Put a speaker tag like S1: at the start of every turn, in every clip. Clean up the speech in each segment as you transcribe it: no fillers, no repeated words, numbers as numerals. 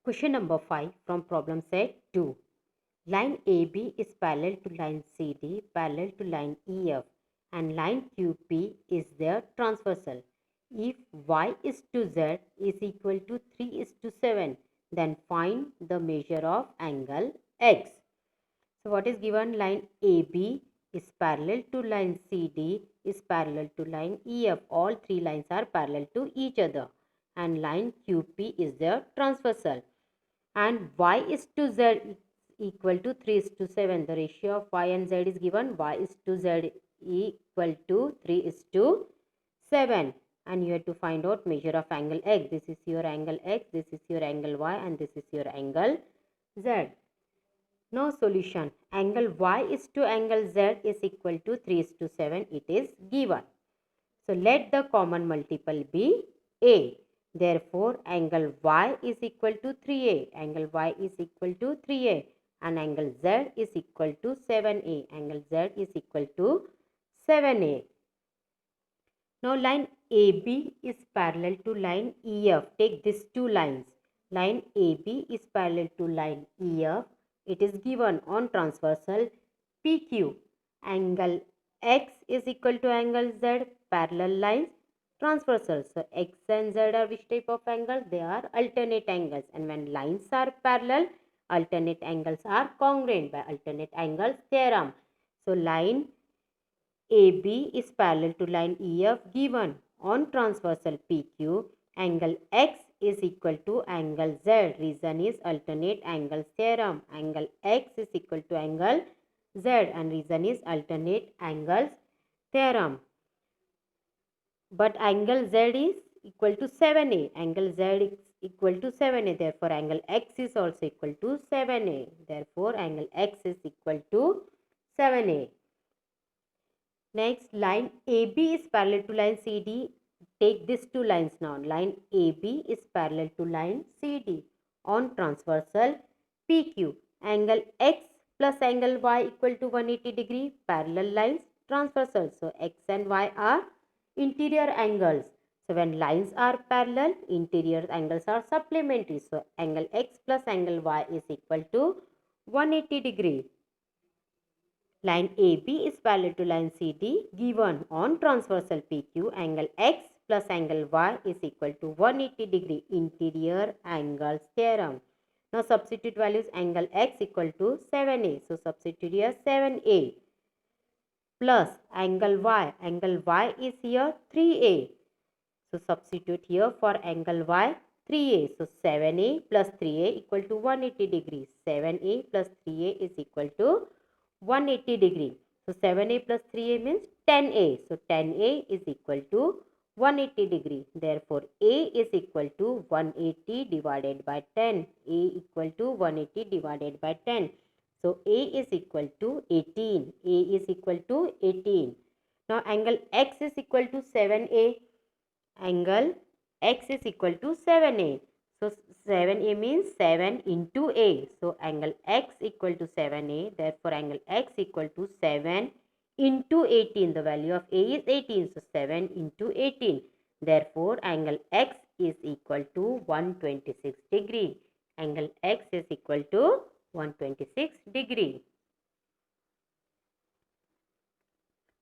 S1: Question number 5 from problem set 2. Line AB is parallel to line CD, parallel to line EF, and line QP is their transversal. If Y is to Z is equal to 3 is to 7, then find the measure of angle X. So what is given? Line AB is parallel to line CD is parallel to line EF. All three lines are parallel to each other. And line QP is their transversal. And Y is to Z is equal to 3 is to 7. The ratio of Y and Z is given. Y is to Z equal to 3 is to 7. And you have to find out measure of angle X. This is your angle X, this is your angle Y, and this is your angle Z. Now solution. Angle Y is to angle Z is equal to 3 is to 7. It is given. So let the common multiple be A. Therefore, angle Y is equal to 3A. Angle Y is equal to 3A. And angle Z is equal to 7A. Angle Z is equal to 7A. Now line AB is parallel to line EF. Take these two lines. Line AB is parallel to line EF. It is given on transversal PQ. Angle X is equal to angle Z. Parallel lines, transversal. So X and Z are which type of angle? They are alternate angles. And when lines are parallel, alternate angles are congruent by alternate angles theorem. So line AB is parallel to line EF given on transversal PQ. Angle X is equal to angle Z. Reason is alternate angles theorem. Angle X is equal to angle Z and reason is alternate angles theorem. But angle Z is equal to 7A. Angle Z is equal to 7A. Therefore, angle X is also equal to 7A. Therefore, angle X is equal to 7A. Next, line AB is parallel to line CD. Take these two lines now. Line AB is parallel to line CD on transversal PQ. Angle X plus angle Y equal to 180 degree. Parallel lines, transversal. So, X and Y are interior angles. So, when lines are parallel, interior angles are supplementary. So, angle X plus angle Y is equal to 180 degree. Line AB is parallel to line CD given on transversal PQ. Angle X plus angle Y is equal to 180 degree. Interior angles theorem. Now substitute values. Angle X equal to 7A. So substitute here 7A plus angle Y. Angle Y is here 3A. So substitute here for angle Y 3A. So 7A plus 3A equal to 180 degree. 7A plus 3A is equal to 180 degree. So 7A plus 3A means 10A. So 10A is equal to 180 degree. Therefore, A is equal to 180 divided by 10. A equal to 180 divided by 10. So A is equal to 18. A is equal to 18. Now angle X is equal to 7A. Angle X is equal to 7A. So 7A means 7 into A. So angle X equal to 7A. Therefore angle X equal to 7 into 18. The value of A is 18. So 7 into 18. Therefore angle X is equal to 126 degree. Angle X is equal to 126 degree.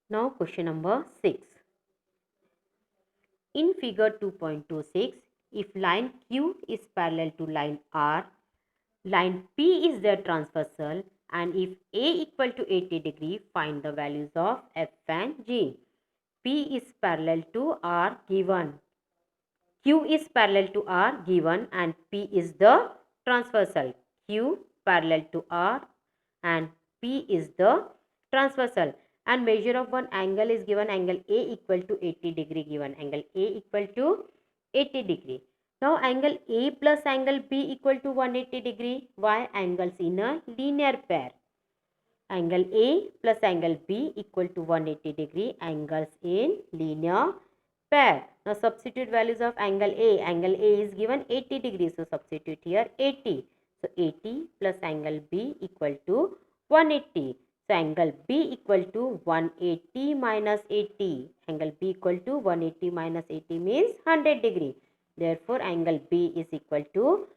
S1: Now question number 6. In figure 2.26, if line Q is parallel to line R, line P is their transversal, and if A equal to 80 degree, find the values of F and G. P is parallel to R given. Q is parallel to R given and P is the transversal. Q parallel to R and P is the transversal. And measure of one angle is given. Angle A equal to 80 degree given. Angle A equal to 80 degree. Now angle A plus angle B equal to 180 degree. Why? Angles in a linear pair. Angle A plus angle B equal to 180 degree. Angles in linear pair. Now substitute values of angle A. Angle A is given 80 degrees. So substitute here 80. So 80 plus angle B equal to 180. So angle B equal to 180 minus 80. Angle B equal to 180 minus 80 means 100 degree. Therefore angle B is equal to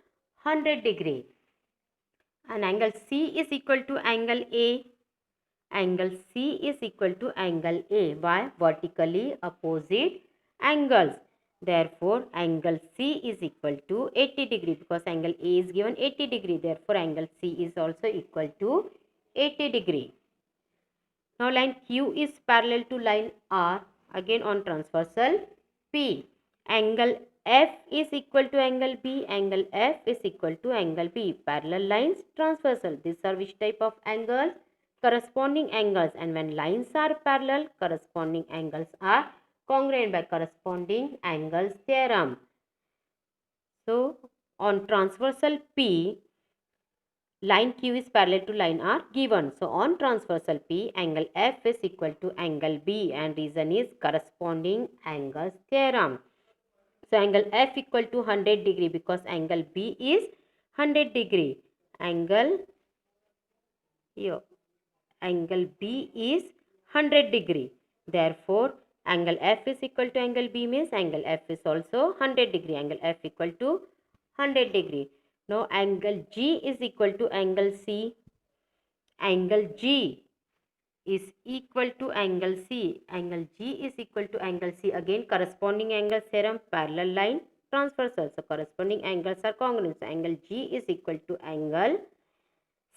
S1: 100 degree. And angle C is equal to angle A. Angle C is equal to angle A. Why? Vertically opposite angles. Therefore, angle C is equal to 80 degree because angle A is given 80 degree. Therefore, angle C is also equal to 80 degree. Now, line Q is parallel to line R. Again on transversal P. Angle F is equal to angle B. Angle F is equal to angle B. Parallel lines, transversal. These are which type of angles? Corresponding angles. And when lines are parallel, corresponding angles are congruent by corresponding angles theorem. So, on transversal P, line Q is parallel to line R given. So, on transversal P, angle F is equal to angle B and reason is corresponding angles theorem. So, angle F equal to 100 degree because angle B is 100 degree. Angle B is 100 degree. Therefore, angle F is equal to angle B means angle F is also 100 degree. Angle F equal to 100 degree. Now, angle G is equal to angle C. Angle G is equal to angle C. Angle G is equal to angle C. Again, corresponding angle theorem, parallel line, transversal. So, corresponding angles are congruent. So, angle G is equal to angle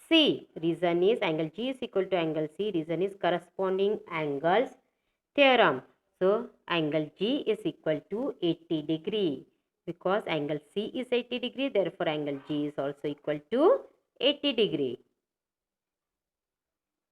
S1: C. Reason is angle G is equal to angle C. Reason is corresponding angles theorem. So, angle G is equal to 80 degree. Because angle C is 80 degree, therefore angle G is also equal to 80 degree.